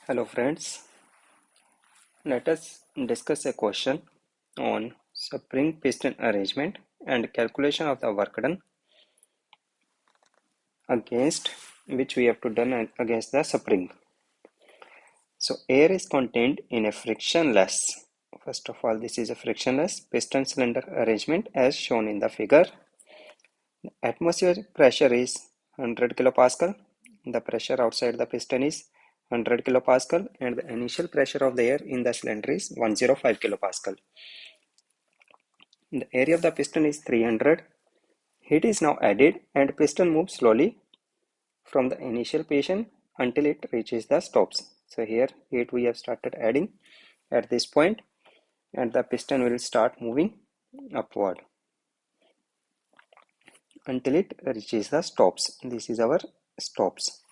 Hello friends, let us discuss a question on spring piston arrangement and calculation of the work done against which we have to done against the spring. So air is contained in a frictionless, first of all this is a frictionless piston cylinder arrangement as shown in the figure. Atmospheric pressure is 100 kilopascal, the pressure outside the piston is 100 kilopascal and the initial pressure of the air in the cylinder is 105 kilopascal. The area of the piston is 300. Heat is now added and piston moves slowly from the initial position until it reaches the stops. So here heat we have started adding at this point and the piston will start moving upward until it reaches the stops. This is our stops.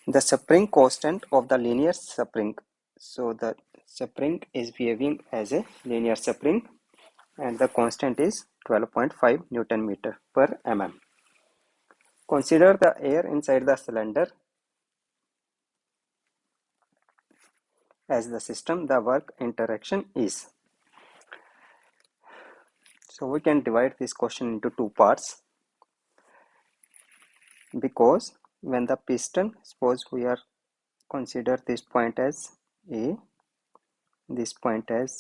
The spring constant of the linear spring. So the spring is behaving as a linear spring and the constant is 12.5 Newton meter per mm. Consider the air inside the cylinder as the system the work interaction is. So we can divide this question into two parts because when the piston, suppose we are consider this point as A, this point as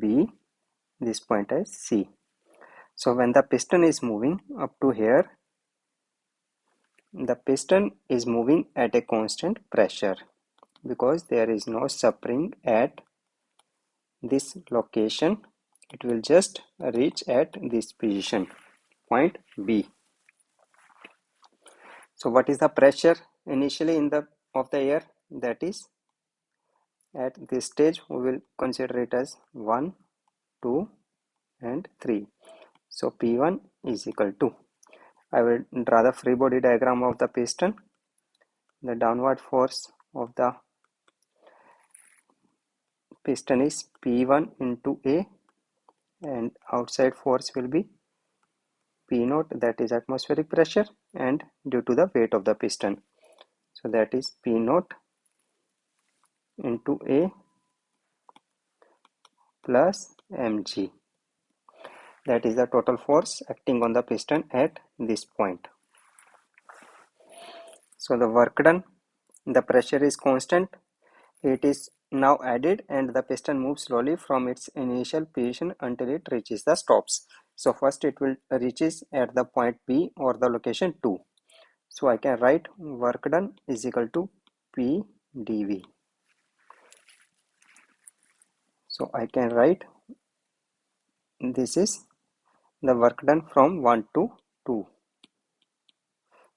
B, this point as C. So when the piston is moving up to here, the piston is moving at a constant pressure because there is no spring at this location. It will just reach at this position, point B. So what is the pressure initially in the of the air? That is, at this stage we will consider it as 1, 2 and 3. So P1 is equal to, I will draw the free body diagram of the piston. The downward force of the piston is P1 into A and outside force will be P naught, that is atmospheric pressure, and due to the weight of the piston. So that is P naught into A plus mg. That is the total force acting on the piston at this point. So the work done, the pressure is constant, heat is now added and the piston moves slowly from its initial position until it reaches the stops. So first it will reaches at the point B or the location 2. So I can write work done is equal to P dV. So I can write this is the work done from 1 to 2.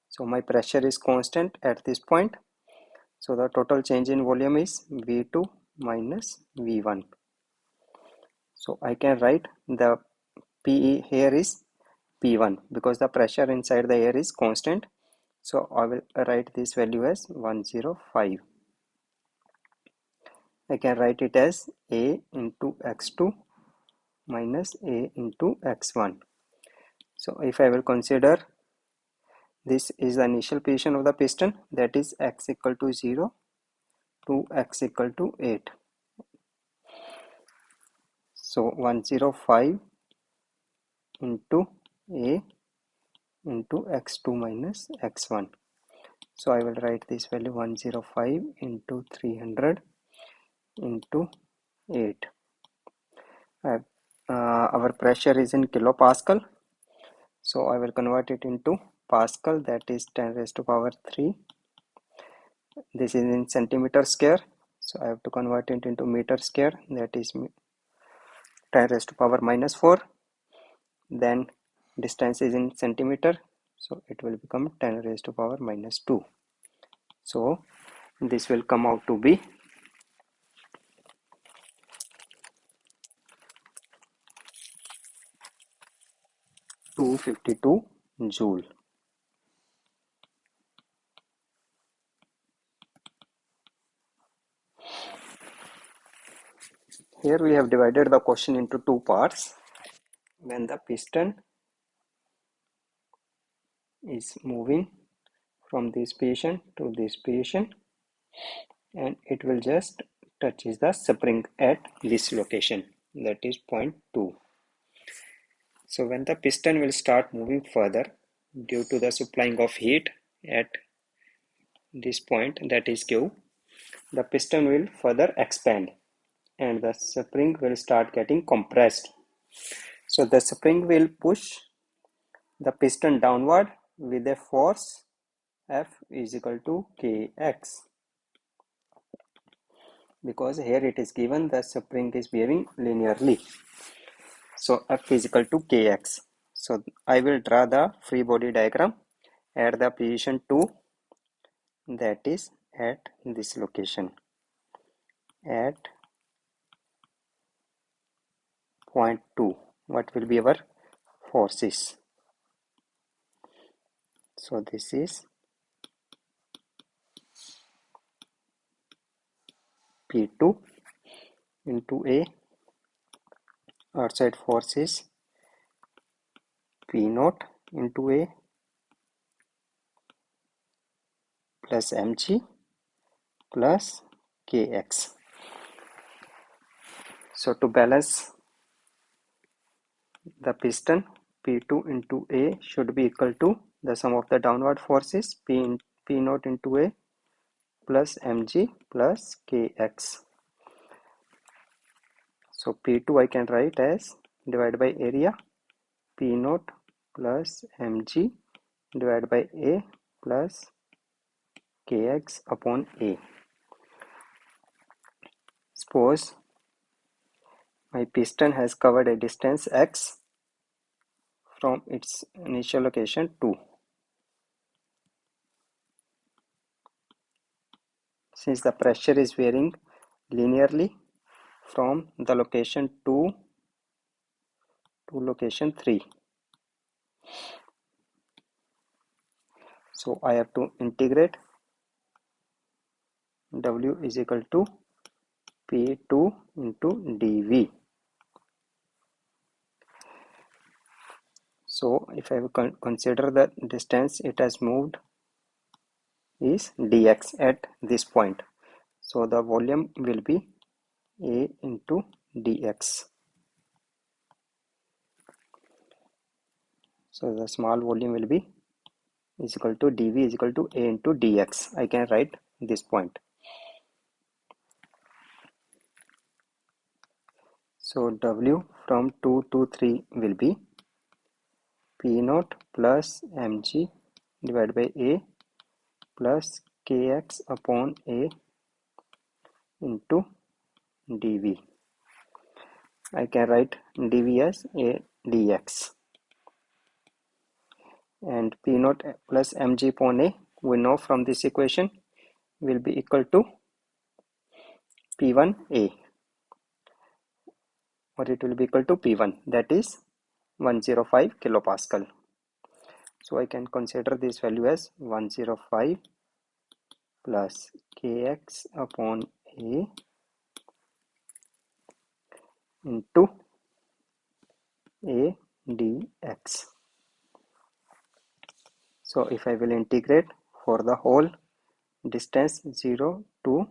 So my pressure is constant at this point. So the total change in volume is V2 minus V1. So I can write the PE here is P1 because the pressure inside the air is constant. So I will write this value as 105. I can write it as A into X2 minus A into X1. So if I will consider this is the initial position of the piston, that is X equal to 0 to X equal to 8. So 105 into A into X2 minus X1. So I will write this value 105 into 300 into 8. Our pressure is in kilopascal. So I will convert it into Pascal, that is 10 raised to power 3. This is in centimeter square. So I have to convert it into meter square, that is 10 raised to power minus 4. Then distance is in centimeter. So it will become 10 raised to power minus 2. So this will come out to be 252 joule. Here we have divided the question into two parts. When the piston is moving from this position to this position, and it will just touches the spring at this location, that is point 2. So when the piston will start moving further due to the supplying of heat at this point, that is Q, the piston will further expand and the spring will start getting compressed. So the spring will push the piston downward with a force F is equal to Kx, because here it is given the spring is behaving linearly. So F is equal to Kx. So I will draw the free body diagram at the position 2, that is at this location, at point 2. What will be our forces? So this is P2 into A, outside force is P0 into A plus mg plus kx. So to balance the piston, P2 into A should be equal to the sum of the downward forces P0 into A plus mg plus kx. So P2 I can write as divided by area, P0 plus mg divided by A plus kx upon A. Suppose my piston has covered a distance x from its initial location 2. Since the pressure is varying linearly from the location 2 to location 3, so I have to integrate W is equal to P2 into dV. So if I consider the distance it has moved is dx at this point, so the volume will be A into dx. So the small volume will be is equal to dV is equal to A into dx. I can write this point. So W from 2 to 3 will be P0 plus mg divided by A plus kx upon A into dV. I can write dV as A dx. And P0 plus mg upon A, we know from this equation, will be equal to P1A, or it will be equal to P1, that is 105 kilopascal. So I can consider this value as 105 plus kx upon A into A dx. So if I will integrate for the whole distance 0 to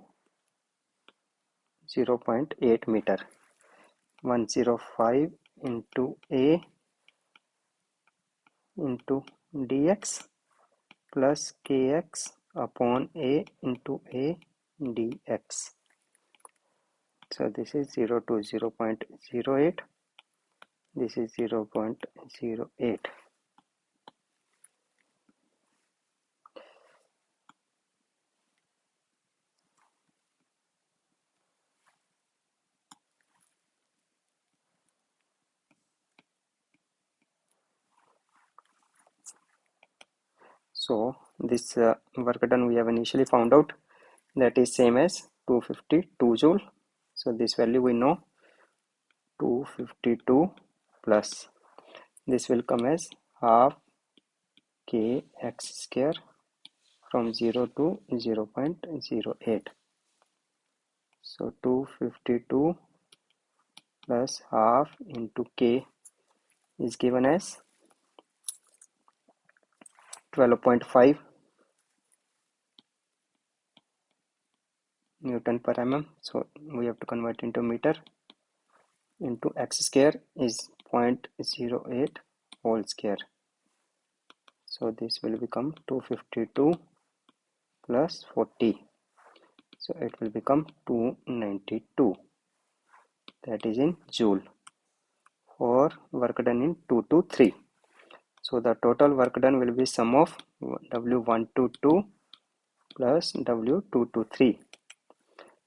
0.8 meter, 105 into A into dx plus kx upon A into A dx. So this is 0 to 0.08, this is 0.08. So this work done we have initially found out, that is same as 252 joule. So this value we know, 252 plus this will come as half kx square from 0 to 0.08. So 252 plus half into k is given as 12.5 Newton per mm. So we have to convert into meter. Into x square is 0.08 whole square. So this will become 252 plus 40. So it will become 292. That is in joule for work done in 2 to 3. So the total work done will be sum of W122 plus W223.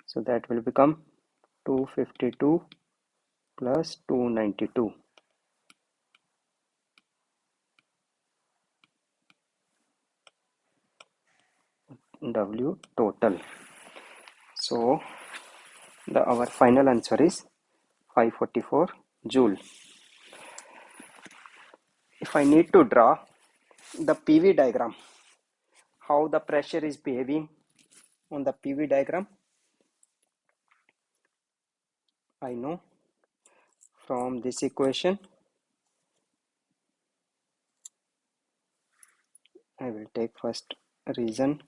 So that will become 252 plus 292. W total. So our final answer is 544 joule. If I need to draw the PV diagram, how the pressure is behaving on the PV diagram, I know from this equation. I will take first reason.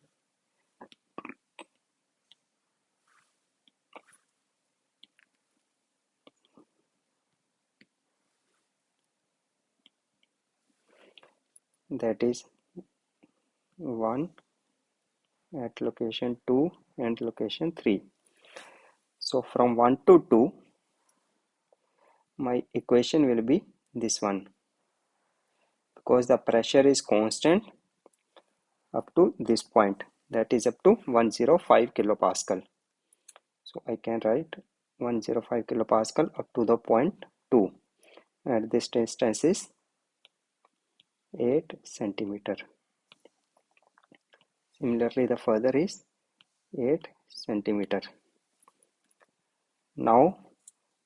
That is 1 at location 2 and location 3. So from 1 to 2, my equation will be this one, because the pressure is constant up to this point, that is up to 105 kilopascal. So I can write 105 kilopascal up to the point 2, and this distance is 8 centimeter. Similarly, the further is 8 centimeter. Now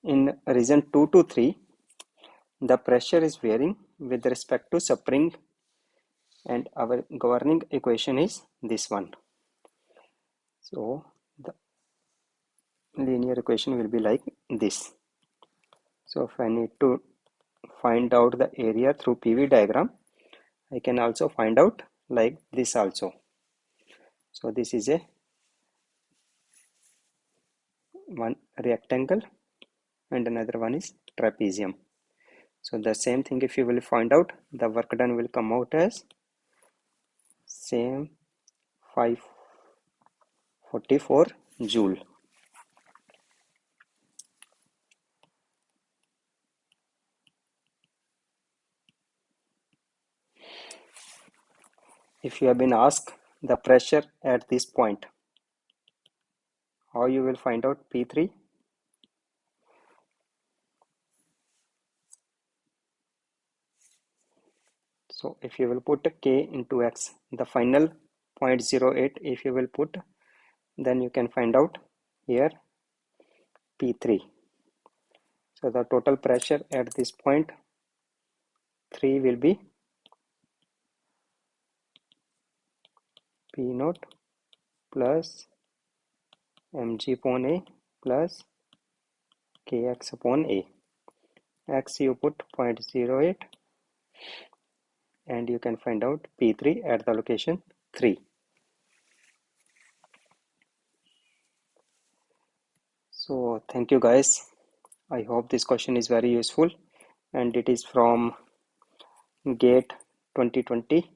in region 2 to 3, the pressure is varying with respect to spring, and our governing equation is this one. So the linear equation will be like this. So if I need to find out the area through PV diagram, I can also find out like this also. So this is a one rectangle and another one is trapezium. So the same thing, if you will find out, the work done will come out as same 544 joule. If you have been asked the pressure at this point, how you will find out P3? So if you will put K into X, the final 0.08, if you will put, then you can find out here P3. So the total pressure at this point 3 will be P naught plus mg upon A plus kx upon A. X you put 0.08 and you can find out P3 at the location 3. So thank you guys. I hope this question is very useful, and it is from GATE 2020.